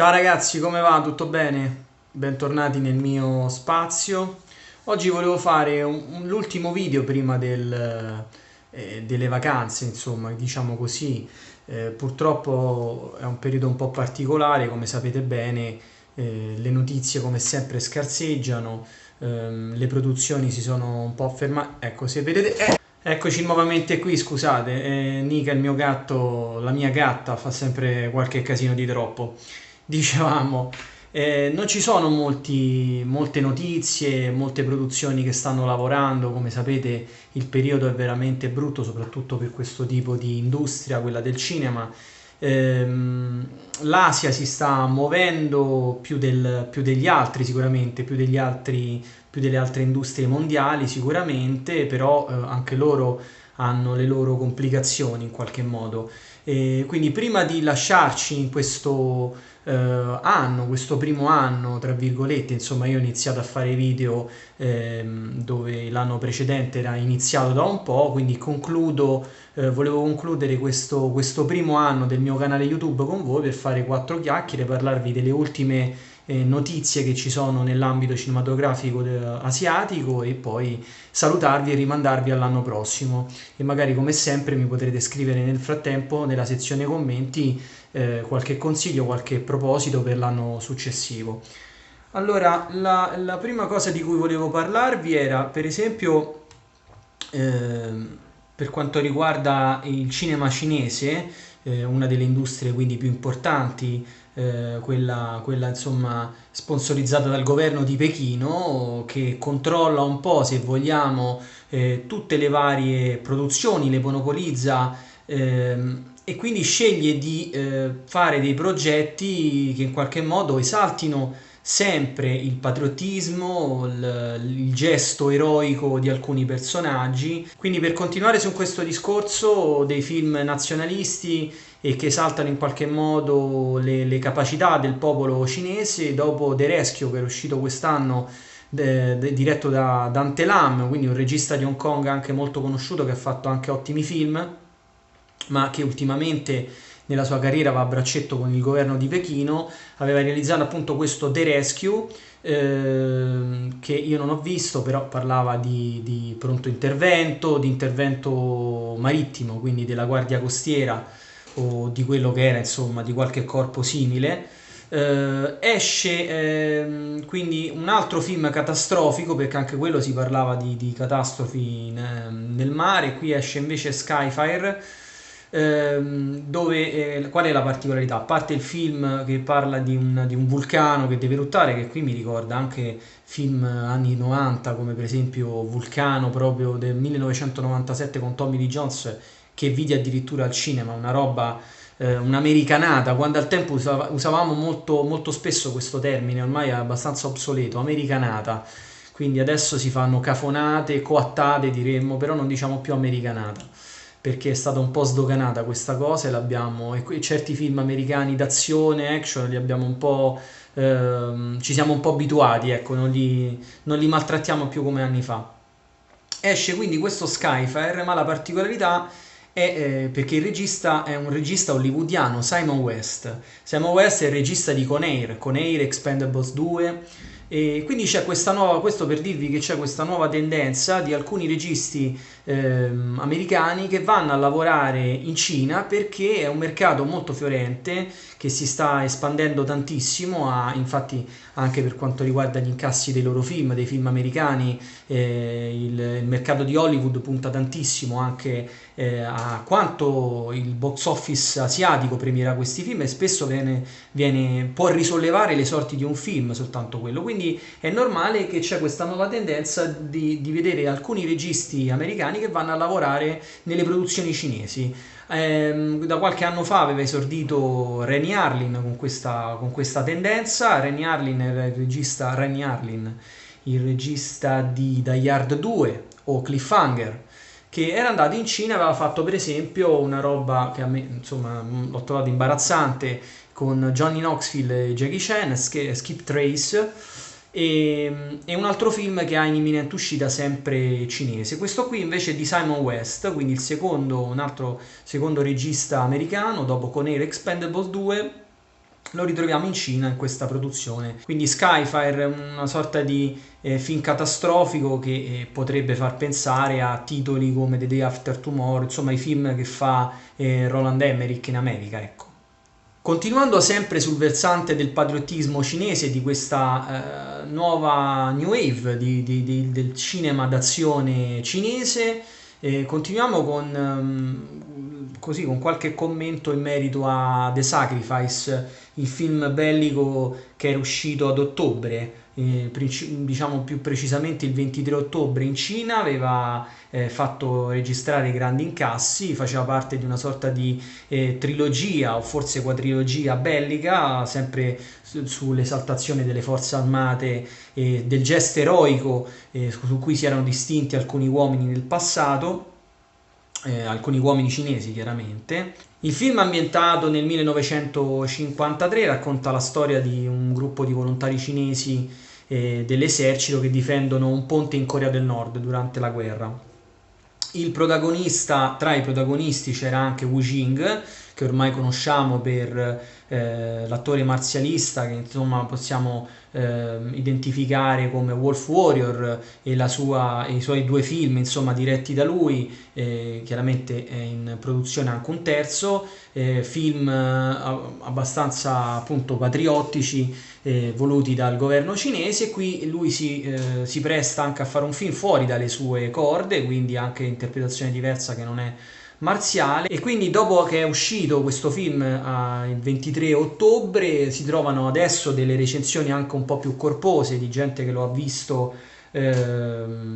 Ciao ragazzi, come va? Tutto bene? Bentornati nel mio spazio. Oggi volevo fare l'ultimo video prima delle vacanze, insomma, diciamo così. Purtroppo è un periodo un po' particolare, come sapete bene, le notizie come sempre scarseggiano, le produzioni si sono un po' fermate. Ecco, se vedete... Eccoci nuovamente qui, scusate, Nika, il mio gatto, la mia gatta fa sempre qualche casino di troppo. Dicevamo, non ci sono molte notizie, molte produzioni che stanno lavorando, come sapete il periodo è veramente brutto, soprattutto per questo tipo di industria, quella del cinema. Ehm, L'Asia si sta muovendo più degli altri sicuramente, più delle altre industrie mondiali sicuramente, però anche loro hanno le loro complicazioni in qualche modo. E quindi prima di lasciarci in questo primo anno, tra virgolette, insomma io ho iniziato a fare video dove l'anno precedente era iniziato da un po', quindi volevo concludere questo primo anno del mio canale YouTube con voi per fare quattro chiacchiere, parlarvi delle ultime notizie che ci sono nell'ambito cinematografico asiatico e poi salutarvi e rimandarvi all'anno prossimo e magari come sempre mi potrete scrivere nel frattempo nella sezione commenti qualche consiglio, qualche proposito per l'anno successivo. Allora, la prima cosa di cui volevo parlarvi era per esempio per quanto riguarda il cinema cinese, una delle industrie quindi più importanti, quella insomma sponsorizzata dal governo di Pechino, che controlla un po', se vogliamo, tutte le varie produzioni, le monopolizza e quindi sceglie di fare dei progetti che in qualche modo esaltino sempre il patriottismo, il gesto eroico di alcuni personaggi. Quindi per continuare su questo discorso dei film nazionalisti e che esaltano in qualche modo le capacità del popolo cinese, dopo The Rescue che è uscito quest'anno diretto da Dante Lam, quindi un regista di Hong Kong anche molto conosciuto che ha fatto anche ottimi film, ma che ultimamente nella sua carriera va a braccetto con il governo di Pechino, aveva realizzato appunto questo The Rescue, che io non ho visto, però parlava di pronto intervento, di intervento marittimo, quindi della Guardia Costiera o di quello che era, insomma, di qualche corpo simile. Esce quindi un altro film catastrofico, perché anche quello si parlava di catastrofi nel mare. Qui esce invece Skyfire, dove qual è la particolarità? A parte il film che parla di un vulcano che deve eruttare, che qui mi ricorda anche film anni 90 come per esempio Vulcano proprio del 1997 con Tommy Lee Jones, che vidi addirittura al cinema, una roba, un'americanata, quando al tempo usavamo molto, molto spesso questo termine, ormai è abbastanza obsoleto, americanata. Quindi adesso si fanno cafonate, coattate diremmo, però non diciamo più americanata, perché è stata un po' sdoganata questa cosa e certi film americani d'azione, action, li abbiamo un po', ci siamo un po' abituati, ecco, non li maltrattiamo più come anni fa. Esce quindi questo Skyfire, ma la particolarità è perché il regista è un regista hollywoodiano, Simon West. Simon West è il regista di Con Air, Expendables 2, e quindi c'è questa nuova, questo per dirvi che c'è questa nuova tendenza di alcuni registi americani che vanno a lavorare in Cina perché è un mercato molto fiorente che si sta espandendo tantissimo, infatti anche per quanto riguarda gli incassi dei loro film, dei film americani, il mercato di Hollywood punta tantissimo anche a quanto il box office asiatico premierà questi film e spesso può risollevare le sorti di un film soltanto quello. Quindi è normale che c'è questa nuova tendenza di vedere alcuni registi americani che vanno a lavorare nelle produzioni cinesi. Da qualche anno fa aveva esordito Renny Harlin con questa tendenza. Renny Harlin era il regista di Die Hard 2 o Cliffhanger, che era andato in Cina, aveva fatto per esempio una roba che a me insomma l'ho trovato imbarazzante con Johnny Knoxville e Jackie Chan, Skip Trace, e un altro film che ha in imminente uscita sempre cinese. Questo qui invece è di Simon West, quindi un altro secondo regista americano, dopo Con Air Expendables 2, lo ritroviamo in Cina in questa produzione. Quindi Skyfire è una sorta di film catastrofico che potrebbe far pensare a titoli come The Day After Tomorrow, insomma i film che fa Roland Emmerich in America, ecco. Continuando sempre sul versante del patriottismo cinese, di questa nuova new wave del cinema d'azione cinese, continuiamo con qualche commento in merito a The Sacrifice, il film bellico che era uscito ad ottobre, diciamo più precisamente il 23 ottobre in Cina, aveva fatto registrare grandi incassi, faceva parte di una sorta di trilogia o forse quadrilogia bellica, sempre sull'esaltazione delle forze armate e del gesto eroico su cui si erano distinti alcuni uomini nel passato. Alcuni uomini cinesi chiaramente. Il film, ambientato nel 1953, racconta la storia di un gruppo di volontari cinesi dell'esercito che difendono un ponte in Corea del Nord durante la guerra. Tra i protagonisti c'era anche Wu Jing, che ormai conosciamo per l'attore marzialista che insomma possiamo identificare come Wolf Warrior e i suoi due film insomma diretti da lui, chiaramente è in produzione anche un terzo, film abbastanza appunto patriottici voluti dal governo cinese. Qui lui si presta anche a fare un film fuori dalle sue corde, quindi anche interpretazione diversa che non è marziale, e quindi dopo che è uscito questo film il 23 ottobre si trovano adesso delle recensioni anche un po' più corpose di gente che lo ha visto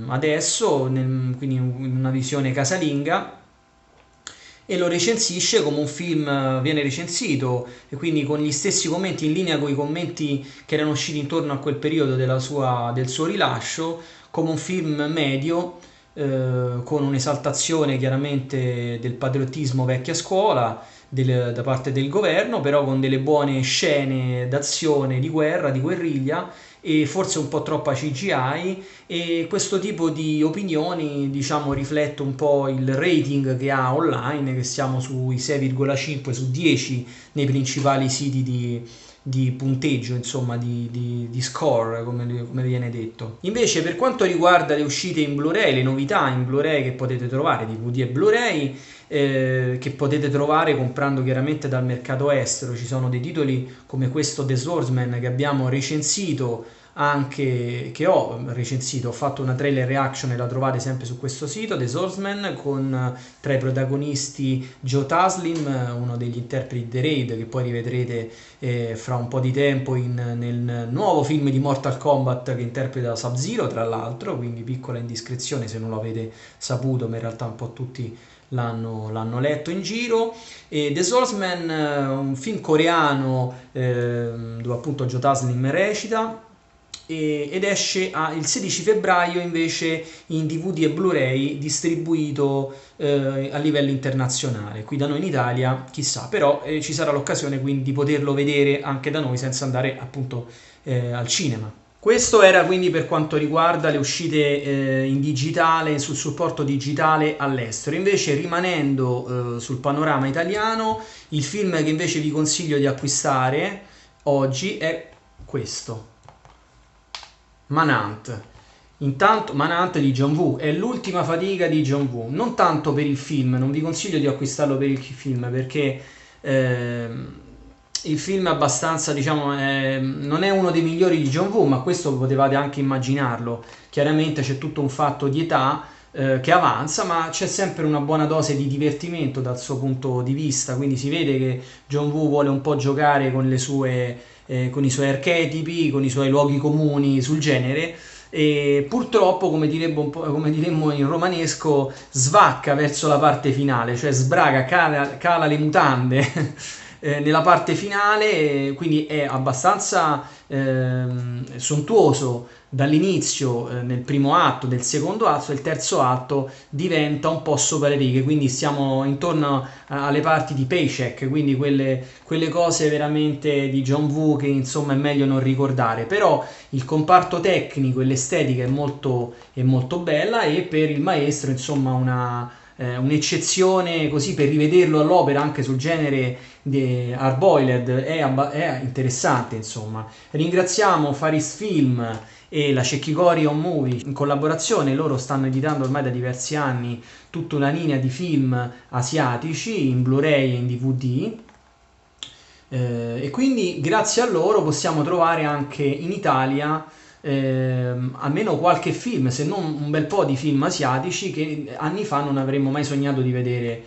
adesso, quindi in una visione casalinga, e lo recensisce come un film, viene recensito e quindi con gli stessi commenti, in linea con i commenti che erano usciti intorno a quel periodo del suo rilascio, come un film medio, con un'esaltazione chiaramente del patriottismo vecchia scuola da parte del governo, però con delle buone scene d'azione, di guerra, di guerriglia, e forse un po' troppa CGI, e questo tipo di opinioni diciamo riflette un po' il rating che ha online, che siamo sui 6,5 su 10 nei principali siti di punteggio, insomma di score come viene detto. Invece per quanto riguarda le uscite in Blu-ray, le novità in Blu-ray che potete trovare, DVD e Blu-ray, che potete trovare comprando chiaramente dal mercato estero, ci sono dei titoli come questo The Swordsman che abbiamo recensito, ho fatto una trailer reaction e la trovate sempre su questo sito, The Swordsman, con tra i protagonisti Joe Taslim, uno degli interpreti di The Raid, che poi rivedrete fra un po' di tempo nel nuovo film di Mortal Kombat che interpreta Sub-Zero, tra l'altro, quindi piccola indiscrezione se non lo avete saputo, ma in realtà un po' tutti l'hanno letto in giro. E The Swordsman, un film coreano dove appunto Joe Taslim recita, ed esce il 16 febbraio invece in DVD e Blu-ray, distribuito a livello internazionale. Qui da noi in Italia chissà, però ci sarà l'occasione quindi di poterlo vedere anche da noi senza andare appunto al cinema. Questo era quindi per quanto riguarda le uscite in digitale, sul supporto digitale all'estero. Invece, rimanendo sul panorama italiano, il film che invece vi consiglio di acquistare oggi è questo, Manhunt. Intanto Manhunt di John Woo è l'ultima fatica di John Woo, non tanto per il film, non vi consiglio di acquistarlo per il film perché il film è abbastanza, diciamo, non è uno dei migliori di John Woo, ma questo potevate anche immaginarlo. Chiaramente c'è tutto un fatto di età che avanza, ma c'è sempre una buona dose di divertimento dal suo punto di vista, quindi si vede che John Woo vuole un po' giocare con i suoi archetipi, con i suoi luoghi comuni sul genere, e purtroppo, come diremmo in romanesco, svacca verso la parte finale, cioè sbraga, cala le mutande nella parte finale, quindi è abbastanza sontuoso dall'inizio, nel primo atto, del secondo atto, e il terzo atto diventa un po' sopra le righe, quindi stiamo intorno alle parti di Paycheck, quindi quelle cose veramente di John Woo che insomma è meglio non ricordare, però il comparto tecnico e l'estetica è molto bella, e per il maestro insomma un'eccezione così per rivederlo all'opera anche sul genere di Hardboiled è interessante, insomma. Ringraziamo Faris Film e la Cecchicori On Movie in collaborazione. Loro stanno editando ormai da diversi anni tutta una linea di film asiatici in Blu-ray e in DVD, e quindi grazie a loro possiamo trovare anche in Italia almeno qualche film, se non un bel po' di film asiatici che anni fa non avremmo mai sognato di vedere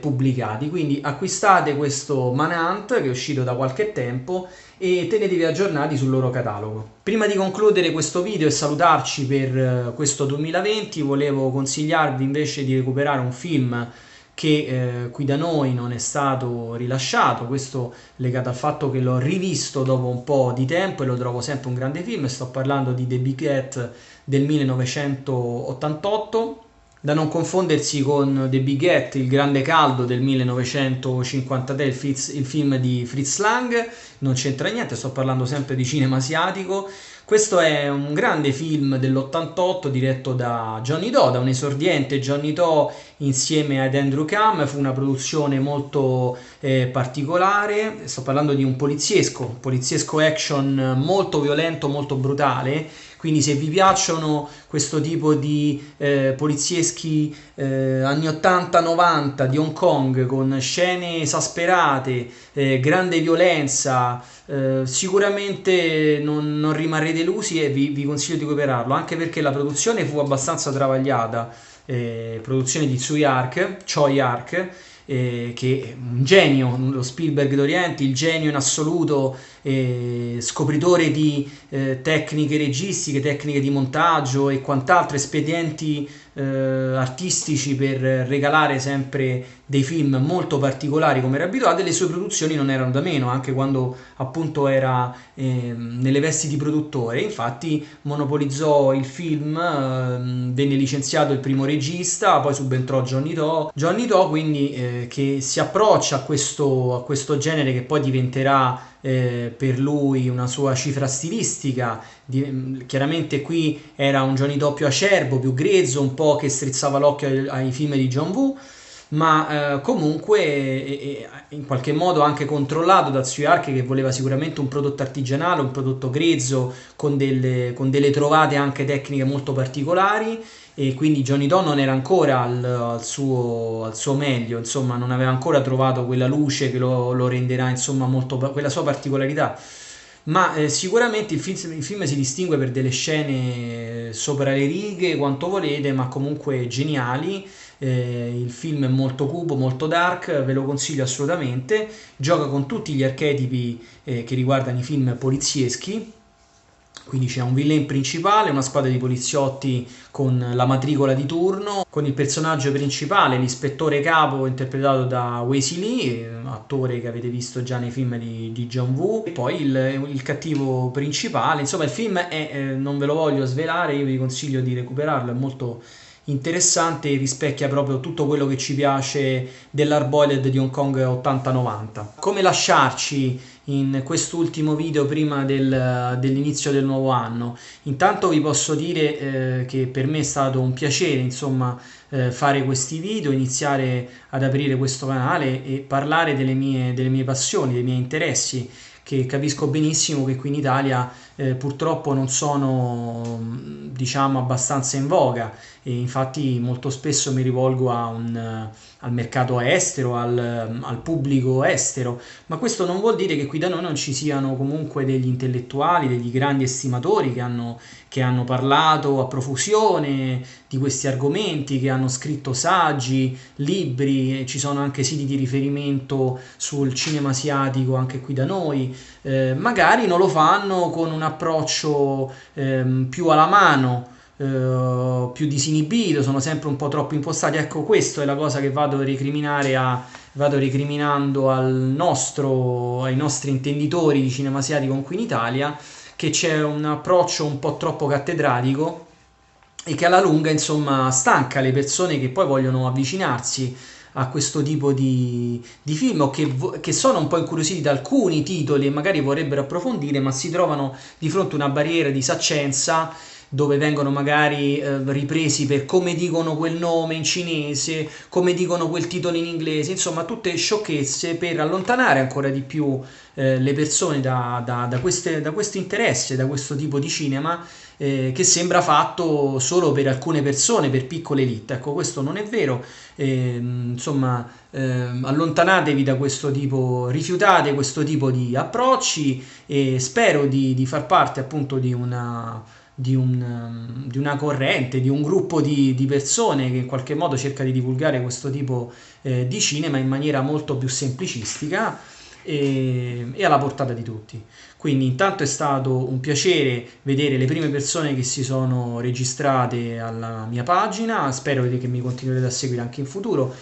pubblicati. Quindi acquistate questo Manhunt che è uscito da qualche tempo e tenetevi aggiornati sul loro catalogo. Prima di concludere questo video e salutarci per questo 2020, volevo consigliarvi invece di recuperare un film che qui da noi non è stato rilasciato, questo legato al fatto che l'ho rivisto dopo un po' di tempo e lo trovo sempre un grande film. Sto parlando di The Big Hat del 1988, da non confondersi con The Big Hat, il grande caldo del 1953, il film di Fritz Lang. Non c'entra niente, sto parlando sempre di cinema asiatico. Questo è un grande film dell'88 diretto da Johnny To, da un esordiente Johnny To insieme ad Andrew Kam. Fu una produzione molto particolare. Sto parlando di un poliziesco action molto violento, molto brutale. Quindi se vi piacciono questo tipo di polizieschi anni 80-90 di Hong Kong con scene esasperate, grande violenza, sicuramente non rimarrete delusi e vi consiglio di recuperarlo, anche perché la produzione fu abbastanza travagliata, produzione di Choi Ark, che è un genio, lo Spielberg d'Oriente, il genio in assoluto, scopritore di tecniche registiche, tecniche di montaggio e quant'altro, espedienti artistici per regalare sempre dei film molto particolari come era abituato, e le sue produzioni non erano da meno, anche quando appunto era nelle vesti di produttore. Infatti monopolizzò il film, venne licenziato il primo regista, poi subentrò Johnny To, quindi che si approccia a questo genere che poi diventerà per lui una sua cifra stilistica. Chiaramente qui era un Johnny To più acerbo, più grezzo, un po' che strizzava l'occhio ai film di John Woo, ma comunque in qualche modo anche controllato da Tsui Hark, che voleva sicuramente un prodotto artigianale, un prodotto grezzo con delle trovate anche tecniche molto particolari. E quindi Johnny To non era ancora al suo meglio, insomma non aveva ancora trovato quella luce che lo renderà, insomma, quella sua particolarità. Ma sicuramente il film si distingue per delle scene sopra le righe, quanto volete, ma comunque geniali. Il film è molto cupo, molto dark, ve lo consiglio assolutamente. Gioca con tutti gli archetipi che riguardano i film polizieschi. Quindi c'è un villain principale, una squadra di poliziotti con la matricola di turno, con il personaggio principale, l'ispettore capo, interpretato da Wesley Lee, attore che avete visto già nei film di John Woo, e poi il cattivo principale. Insomma, il film non ve lo voglio svelare, io vi consiglio di recuperarlo, è molto interessante e rispecchia proprio tutto quello che ci piace dell'Hardboiled di Hong Kong 80-90. Come lasciarci in quest'ultimo video prima dell'inizio del nuovo anno? Intanto vi posso dire che per me è stato un piacere, insomma, fare questi video, iniziare ad aprire questo canale e parlare delle mie passioni, dei miei interessi, che capisco benissimo che qui in Italia purtroppo non sono, diciamo, abbastanza in voga, e infatti molto spesso mi rivolgo al mercato estero, al pubblico estero, ma questo non vuol dire che qui da noi non ci siano comunque degli intellettuali, degli grandi estimatori che hanno parlato a profusione di questi argomenti, che hanno scritto saggi, libri, e ci sono anche siti di riferimento sul cinema asiatico anche qui da noi. Magari non lo fanno con un approccio più alla mano, più disinibito, sono sempre un po' troppo impostati. Ecco, questa è la cosa che vado recriminando ai nostri intenditori di cinema asiatico qui in Italia, che c'è un approccio un po' troppo cattedratico e che alla lunga, insomma, stanca le persone che poi vogliono avvicinarsi a questo tipo di film, o che sono un po' incuriositi da alcuni titoli e magari vorrebbero approfondire, ma si trovano di fronte a una barriera di saccenza dove vengono magari ripresi per come dicono quel nome in cinese, come dicono quel titolo in inglese, insomma tutte sciocchezze per allontanare ancora di più le persone da questo interesse, da questo tipo di cinema che sembra fatto solo per alcune persone, per piccole elite. Ecco, questo non è vero. Insomma, allontanatevi da questo tipo, rifiutate questo tipo di approcci e spero di far parte appunto di una corrente, di un gruppo di persone che in qualche modo cerca di divulgare questo tipo di cinema in maniera molto più semplicistica e alla portata di tutti. Quindi intanto è stato un piacere vedere le prime persone che si sono registrate alla mia pagina, spero che mi continuerete a seguire anche in futuro.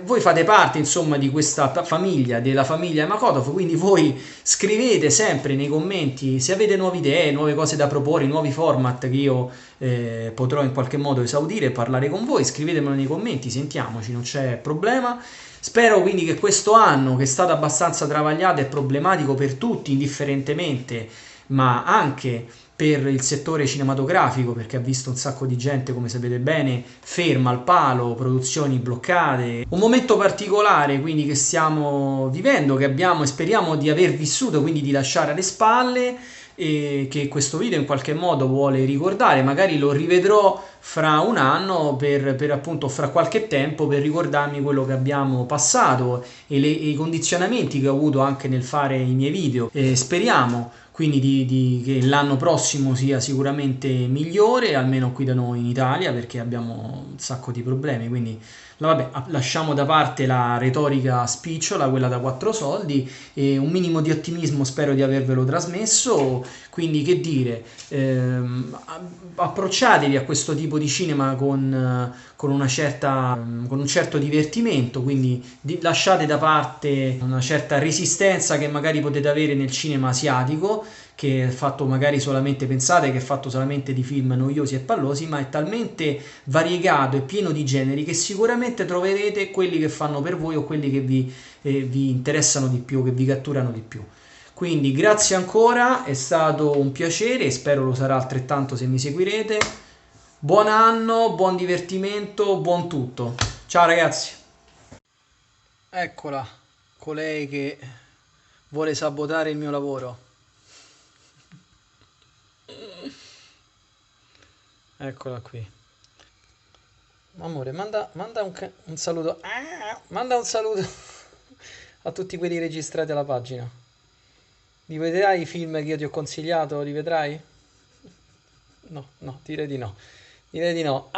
Voi fate parte insomma di questa famiglia, della famiglia Makotov, quindi voi scrivete sempre nei commenti se avete nuove idee, nuove cose da proporre, nuovi format che io potrò in qualche modo esaudire e parlare con voi, scrivetemelo nei commenti, sentiamoci, non c'è problema. Spero quindi che questo anno, che è stato abbastanza travagliato e problematico per tutti, indifferentemente, ma anche per il settore cinematografico, perché ha visto un sacco di gente, come sapete bene, ferma al palo, produzioni bloccate. Un momento particolare, quindi, che stiamo vivendo, che abbiamo e speriamo di aver vissuto, quindi di lasciare alle spalle, e che questo video in qualche modo vuole ricordare. Magari lo rivedrò fra un anno per appunto fra qualche tempo per ricordarmi quello che abbiamo passato e i condizionamenti che ho avuto anche nel fare i miei video. Speriamo quindi che l'anno prossimo sia sicuramente migliore, almeno qui da noi in Italia, perché abbiamo un sacco di problemi, quindi vabbè, lasciamo da parte la retorica spicciola, quella da quattro soldi, e un minimo di ottimismo spero di avervelo trasmesso, quindi che dire, approcciatevi a questo tipo di cinema con una certa, con un certo divertimento, quindi lasciate da parte una certa resistenza che magari potete avere nel cinema asiatico, che è fatto magari solamente, pensate che è fatto solamente di film noiosi e pallosi, ma è talmente variegato e pieno di generi che sicuramente troverete quelli che fanno per voi o quelli che vi interessano di più, che vi catturano di più. Quindi grazie ancora, è stato un piacere e spero lo sarà altrettanto se mi seguirete. Buon anno, buon divertimento, buon tutto. Ciao ragazzi. Eccola, colei che vuole sabotare il mio lavoro. Eccola qui. Amore, manda un saluto. Manda un saluto a tutti quelli registrati alla pagina. Li vedrai i film che io ti ho consigliato? Li vedrai? No, no, direi di no. Direi di no.